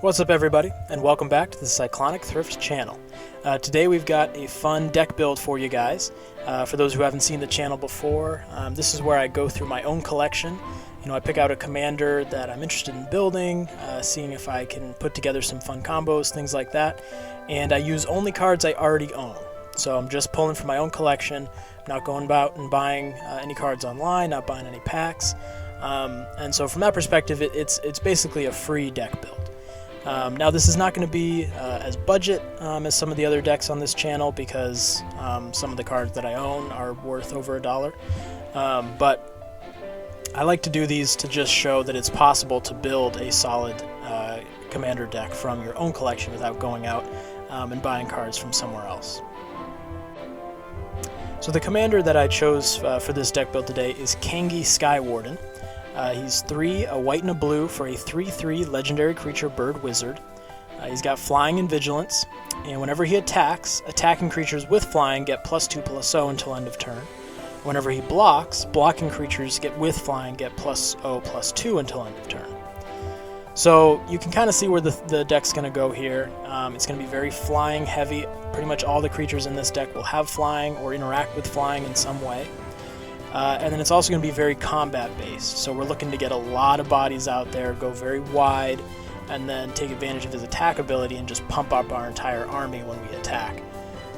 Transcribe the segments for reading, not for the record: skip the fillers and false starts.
What's up everybody, and welcome back to the Cyclonic Thrift channel. Today we've got a fun deck build for you guys. For those who haven't seen the channel before, this is where I go through my own collection. I pick out a commander that I'm interested in building, seeing if I can put together some fun combos, things like that. And I use only cards I already own. So I'm just pulling from my own collection, not going about and buying any cards online, not buying any packs. And so from that perspective, it's basically a free deck build. Now this is not going to be as budget as some of the other decks on this channel because some of the cards that I own are worth over $1. But I like to do these to just show that it's possible to build a solid commander deck from your own collection without going out and buying cards from somewhere else. So the commander that I chose for this deck build today is Kangee Warden. He's 3, a white and a blue for a 3/3 legendary creature bird wizard. He's got flying and vigilance, and whenever he attacks, attacking creatures with flying get +2/+0 until end of turn. Whenever he blocks, blocking creatures with flying get +0/+2 until end of turn. So you can kind of see where the deck's going to go here. It's going to be very flying heavy. Pretty much all the creatures in this deck will have flying or interact with flying in some way. And then it's also going to be very combat-based, so we're looking to get a lot of bodies out there, go very wide, and then take advantage of his attack ability and just pump up our entire army when we attack,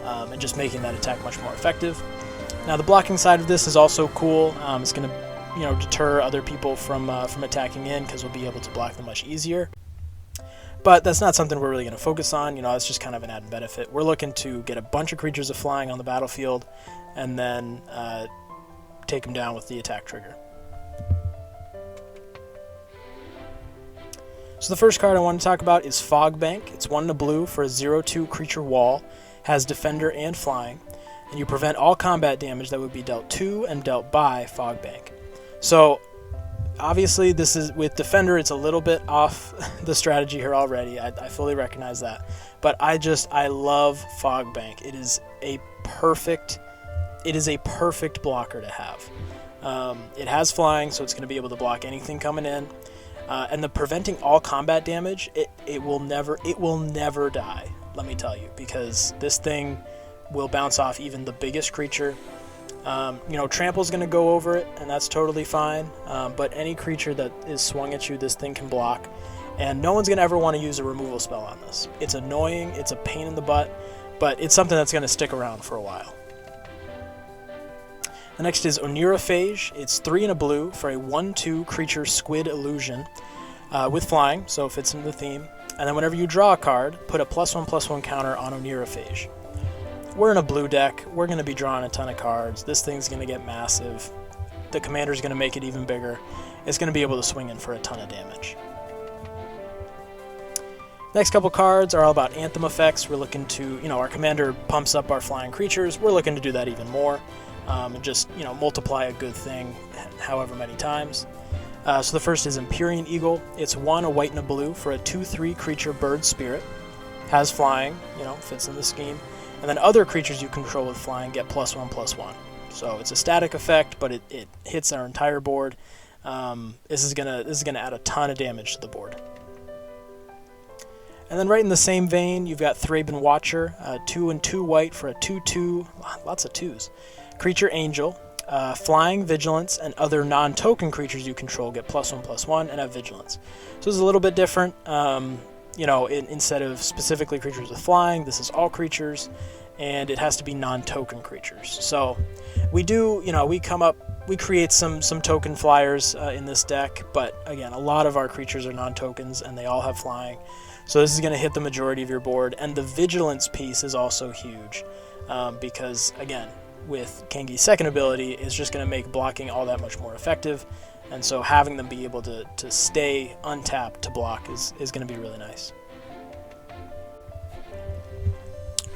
and just making that attack much more effective. Now the blocking side of this is also cool. It's going to deter other people from attacking in because we'll be able to block them much easier. But that's not something we're really going to focus on. It's just kind of an added benefit. We're looking to get a bunch of creatures of flying on the battlefield, and then take them down with the attack trigger. So the first card I want to talk about is Fog Bank. It's 1 and a blue for a 0/2 creature wall, has defender and flying, and you prevent all combat damage that would be dealt to and dealt by Fog Bank. So obviously this is with defender, it's a little bit off the strategy here already. I fully recognize that, but I love Fog Bank. It is a perfect blocker to have. It has flying, so it's going to be able to block anything coming in. And the preventing all combat damage, it will never die, let me tell you, because this thing will bounce off even the biggest creature. Trample's going to go over it, and that's totally fine. But any creature that is swung at you, this thing can block. And no one's going to ever want to use a removal spell on this. It's annoying, it's a pain in the butt, but it's something that's going to stick around for a while. The next is Oniraphage. It's 3 and a blue for a 1/2 creature squid illusion with flying, so it fits into the theme. And then whenever you draw a card, put a +1/+1 counter on Oniraphage. We're in a blue deck. We're going to be drawing a ton of cards. This thing's going to get massive. The commander's going to make it even bigger. It's going to be able to swing in for a ton of damage. Next couple cards are all about Anthem effects. We're looking to, our commander pumps up our flying creatures. We're looking to do that even more. And just multiply a good thing however many times. So the first is Empyrean Eagle. It's 1, a white and a blue for a 2/3 creature bird spirit. Has flying, fits in the scheme. And then other creatures you control with flying get +1/+1. So it's a static effect, but it hits our entire board. This is gonna add a ton of damage to the board. And then right in the same vein, you've got Thraben Watcher, 2 and 2 white for a 2/2, lots of 2s. Creature Angel, flying, vigilance, and other non-token creatures you control get +1/+1 and have vigilance. So this is a little bit different. Instead of specifically creatures with flying, this is all creatures, and it has to be non-token creatures. So we do, we create some token flyers in this deck, but again, a lot of our creatures are non-tokens, and they all have flying. So this is going to hit the majority of your board, and the vigilance piece is also huge, because again, with Kangee's second ability is just going to make blocking all that much more effective, and so having them be able to stay untapped to block is going to be really nice.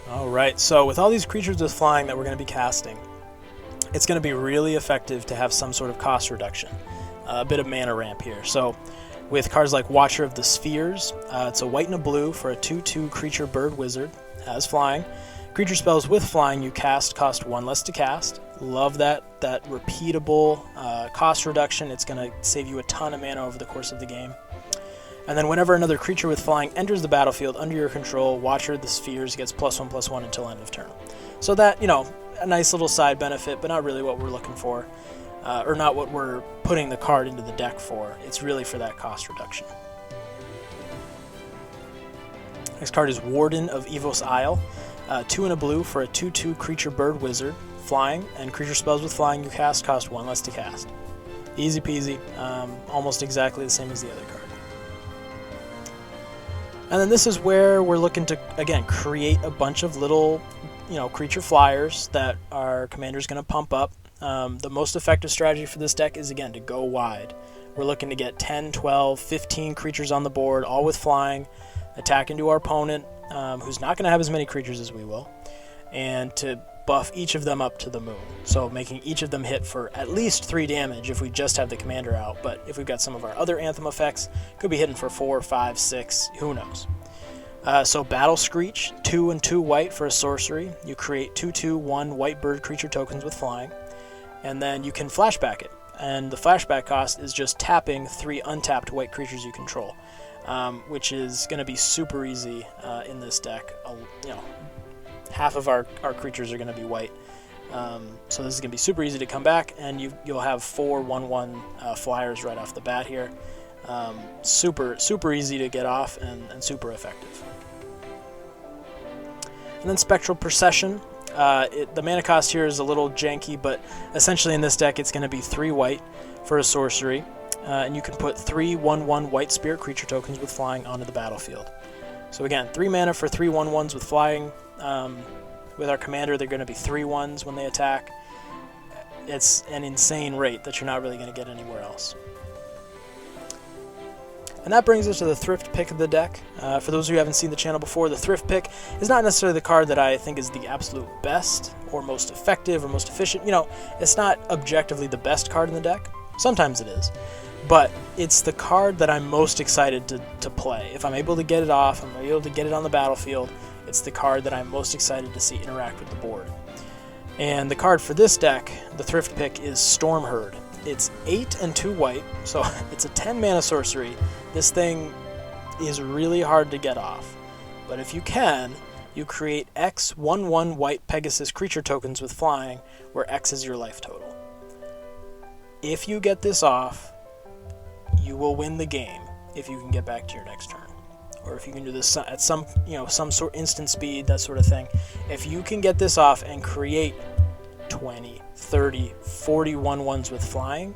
Alright, so with all these creatures with flying that we're going to be casting, it's going to be really effective to have some sort of cost reduction, a bit of mana ramp here. So with cards like Watcher of the Spheres, it's a white and a blue for a 2/2 creature bird wizard, has flying. Creature spells with flying you cast cost 1 less to cast. Love that repeatable cost reduction. It's going to save you a ton of mana over the course of the game. And then whenever another creature with flying enters the battlefield under your control, Watcher of the Spheres gets +1/+1 until end of turn. So that, you know, a nice little side benefit, but not really what we're looking for, or not what we're putting the card into the deck for. It's really for that cost reduction. Next card is Warden of Evos Isle. 2 and a blue for a 2/2 creature bird wizard, flying, and creature spells with flying you cast cost 1 less to cast. Easy peasy, almost exactly the same as the other card. And then this is where we're looking to, again, create a bunch of little, you know, creature flyers that our commander's going to pump up. The most effective strategy for this deck is, again, to go wide. We're looking to get 10, 12, 15 creatures on the board, all with flying, attack into our opponent, who's not going to have as many creatures as we will, and to buff each of them up to the moon. So making each of them hit for at least 3 damage if we just have the commander out, but if we've got some of our other Anthem effects, could be hitting for 4, 5, 6, who knows. So Battle Screech, 2 and 2 white for a sorcery. You create 2/2/1 white bird creature tokens with flying, and then you can flashback it. And the flashback cost is just tapping 3 untapped white creatures you control, which is going to be super easy in this deck. You know, half of our creatures are going to be white, so this is going to be super easy to come back, and you'll have 4 1/1 flyers right off the bat here. Super easy to get off and super effective. And then Spectral Procession. The mana cost here is a little janky, but essentially in this deck it's going to be 3 white for a sorcery, and you can put 3 1/1 white spirit creature tokens with flying onto the battlefield. So again, 3 mana for 3 1/1s with flying. With our commander, they're going to be 3/1s when they attack. It's an insane rate that you're not really going to get anywhere else. And that brings us to the Thrift pick of the deck. For those who haven't seen the channel before, the Thrift pick is not necessarily the card that I think is the absolute best or most effective or most efficient. You know, it's not objectively the best card in the deck. Sometimes it is. But it's the card that I'm most excited to play. If I'm able to get it off, I'm able to get it on the battlefield, it's the card that I'm most excited to see interact with the board. And the card for this deck, the Thrift pick, is Stormherd. It's 8 and 2 white, so it's a 10 mana sorcery. This thing is really hard to get off, but if you can, you create X 1/1 white Pegasus creature tokens with flying, where X is your life total. If you get this off, you will win the game if you can get back to your next turn, or if you can do this at some sort instant speed, that sort of thing. If you can get this off and create 20, 30, 40 1/1s with flying,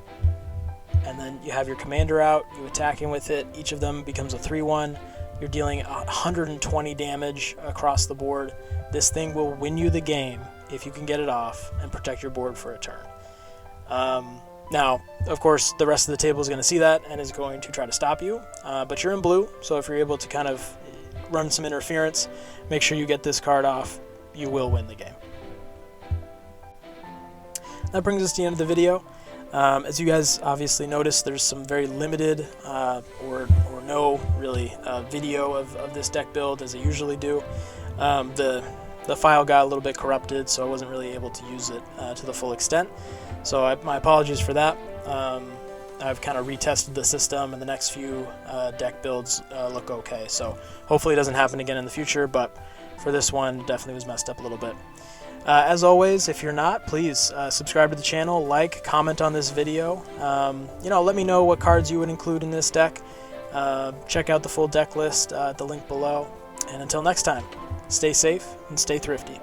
and then you have your commander out, you attacking with it, each of them becomes a 3/1, you're dealing 120 damage across the board. This thing will win you the game if you can get it off and protect your board for a turn. Now, of course, the rest of the table is going to see that and is going to try to stop you, but you're in blue, so if you're able to kind of run some interference, make sure you get this card off, you will win the game. That brings us to the end of the video. As you guys obviously noticed, there's some very limited or no really video of this deck build, as I usually do. The file got a little bit corrupted, so I wasn't really able to use it to the full extent. So my apologies for that. I've kind of retested the system, and the next few deck builds look okay. So hopefully it doesn't happen again in the future, but for this one, definitely was messed up a little bit. As always, if you're not, please subscribe to the channel, like, comment on this video. Let me know what cards you would include in this deck. Check out the full deck list at the link below. And until next time, stay safe and stay thrifty.